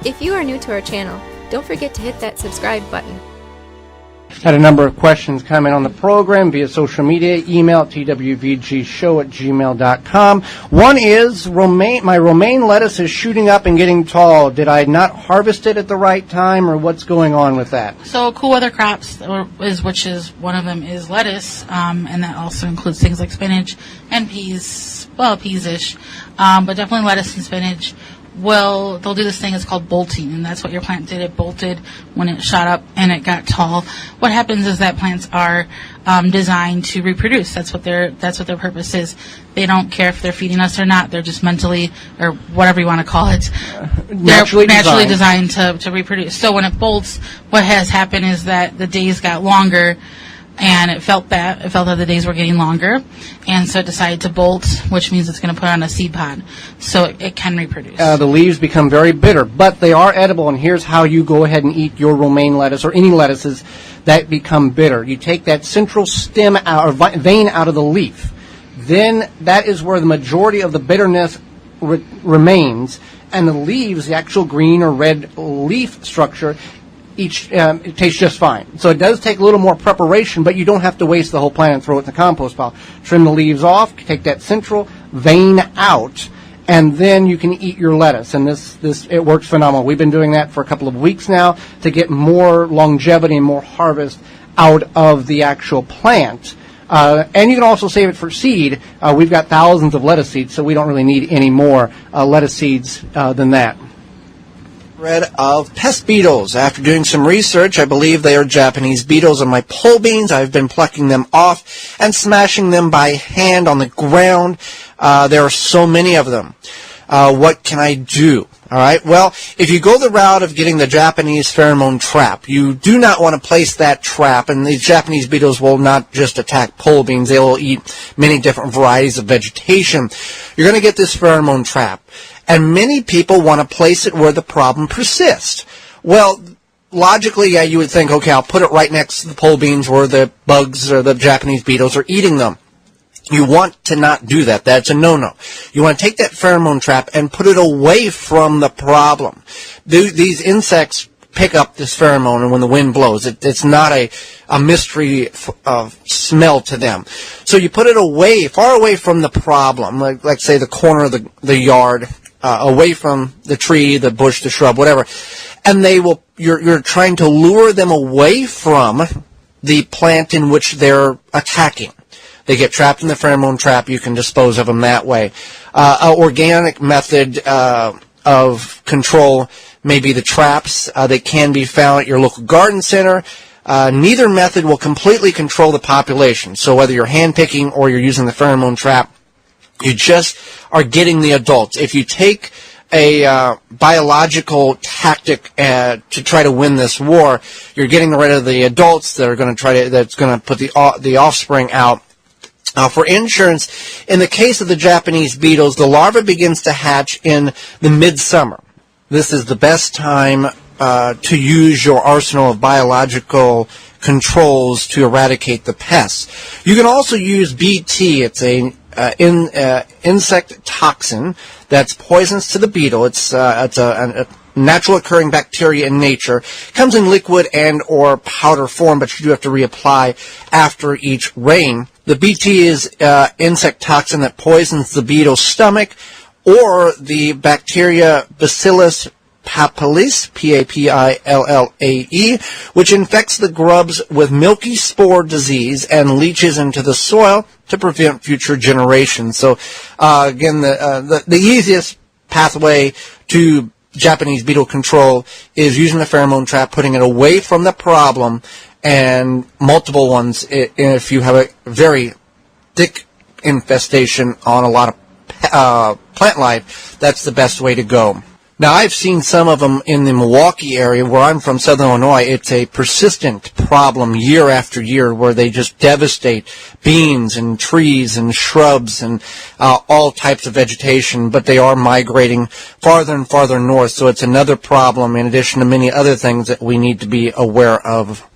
If you are new to our channel, don't forget to hit that subscribe button. Had a number of questions comment on the program via social media, email at twvgshow@gmail.com. One is, my romaine lettuce is shooting up and getting tall. Did I not harvest it at the right time, or what's going on with that? So cool weather crops, which is one of them, is lettuce, and that also includes things like spinach and peas, well, peas-ish, but definitely lettuce and spinach. Well, they'll do this thing, it's called bolting, and that's what your plant did. It bolted when it shot up and it got tall. What happens is that plants are designed to reproduce. That's what their purpose is. They don't care if they're feeding us or not. They're just mentally, or whatever you want to call it, naturally designed to reproduce. So when it bolts, what has happened is that the days got longer, and it felt that the days were getting longer, and so it decided to bolt, which means it's going to put on a seed pod, so it can reproduce. The leaves become very bitter, but they are edible, and here's how you go ahead and eat your romaine lettuce, or any lettuces that become bitter. You take that central stem out, or vein out of the leaf. Then that is where the majority of the bitterness remains, and the leaves, the actual green or red leaf structure, it tastes just fine. So it does take a little more preparation, but you don't have to waste the whole plant and throw it in the compost pile. Trim the leaves off, take that central vein out, and then you can eat your lettuce. And it works phenomenal. We've been doing that for a couple of weeks now to get more longevity and more harvest out of the actual plant. And you can also save it for seed. We've got thousands of lettuce seeds, so we don't really need any more lettuce seeds than that. Of pest beetles. After doing some research, I believe they are Japanese beetles on my pole beans. I've been plucking them off and smashing them by hand on the ground. There are so many of them. What can I do? All right. Well, if you go the route of getting the Japanese pheromone trap, you do not want to place that trap, and these Japanese beetles will not just attack pole beans. They will eat many different varieties of vegetation. You're going to get this pheromone trap. And many people want to place it where the problem persists. Well, logically, yeah, you would think, okay, I'll put it right next to the pole beans where the bugs or the Japanese beetles are eating them. You want to not do that. That's a no-no. You want to take that pheromone trap and put it away from the problem. These insects pick up this pheromone, and when the wind blows, it's not a mystery smell to them. So you put it away, far away from the problem, like say the corner of the yard, away from the tree, the bush, the shrub, whatever. And you're trying to lure them away from the plant in which they're attacking. They get trapped in the pheromone trap. You can dispose of them that way. An organic method of control may be the traps. They can be found at your local garden center. Neither method will completely control the population. So whether you're hand-picking or you're using the pheromone trap, you just are getting the adults. If you take a biological tactic to try to win this war, you're getting rid of the adults that are going to that's going to put the offspring out. For insurance, in the case of the Japanese beetles, the larva begins to hatch in the midsummer. This is the best time to use your arsenal of biological controls to eradicate the pests. You can also use BT. It's a insect toxin that's poisonous to the beetle. It's a natural occurring bacteria in nature. It comes in liquid and or powder form, but you do have to reapply after each rain. The BT is insect toxin that poisons the beetle's stomach, or the bacteria Bacillus papillae, P-A-P-I-L-L-A-E, which infects the grubs with milky spore disease and leaches into the soil to prevent future generations. So, again, the easiest pathway to Japanese beetle control is using the pheromone trap, putting it away from the problem, and multiple ones if you have a very thick infestation on a lot of plant life. That's the best way to go. Now, I've seen some of them in the Milwaukee area where I'm from, Southern Illinois. It's a persistent problem year after year where they just devastate beans and trees and shrubs and all types of vegetation, but they are migrating farther and farther north, so it's another problem in addition to many other things that we need to be aware of.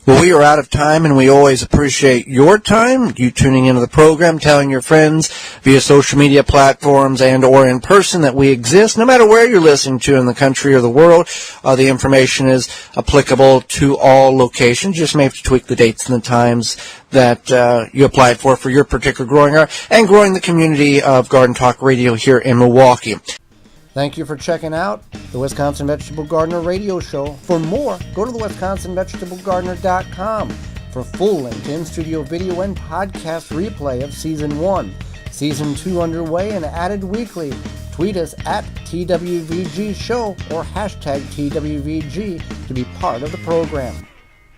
Well, we are out of time, and we always appreciate your time, you tuning into the program, telling your friends via social media platforms and or in person that we exist. No matter where you're listening to in the country or the world, the information is applicable to all locations. You just may have to tweak the dates and the times that you applied for your particular growing area and growing the community of Garden Talk Radio here in Milwaukee. Thank you for checking out the Wisconsin Vegetable Gardener radio show. For more, go to the WisconsinVegetableGardener.com for full-length in-studio video and podcast replay of Season 1. Season 2 underway and added weekly. Tweet us at TWVG Show or hashtag TWVG to be part of the program.